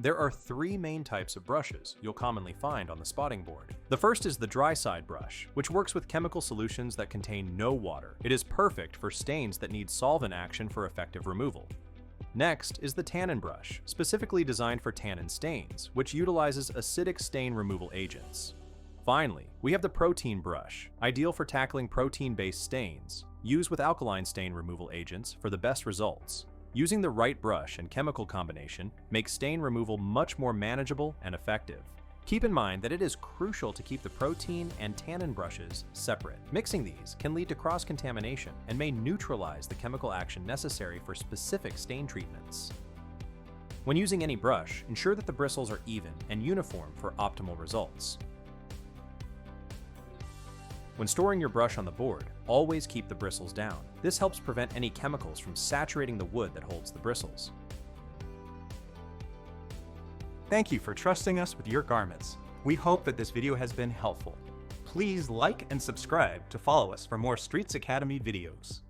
There are three main types of brushes you'll commonly find on the spotting board. The first is the dry side brush, which works with chemical solutions that contain no water. It is perfect for stains that need solvent action for effective removal. Next is the tannin brush, specifically designed for tannin stains, which utilizes acidic stain removal agents. Finally, we have the protein brush, ideal for tackling protein-based stains. Use with alkaline stain removal agents for the best results. Using the right brush and chemical combination makes stain removal much more manageable and effective. Keep in mind that it is crucial to keep the protein and tannin brushes separate. Mixing these can lead to cross-contamination and may neutralize the chemical action necessary for specific stain treatments. When using any brush, ensure that the bristles are even and uniform for optimal results. When storing your brush on the board, always keep the bristles down. This helps prevent any chemicals from saturating the wood that holds the bristles. Thank you for trusting us with your garments. We hope that this video has been helpful. Please like and subscribe to follow us for more Streets Academy videos.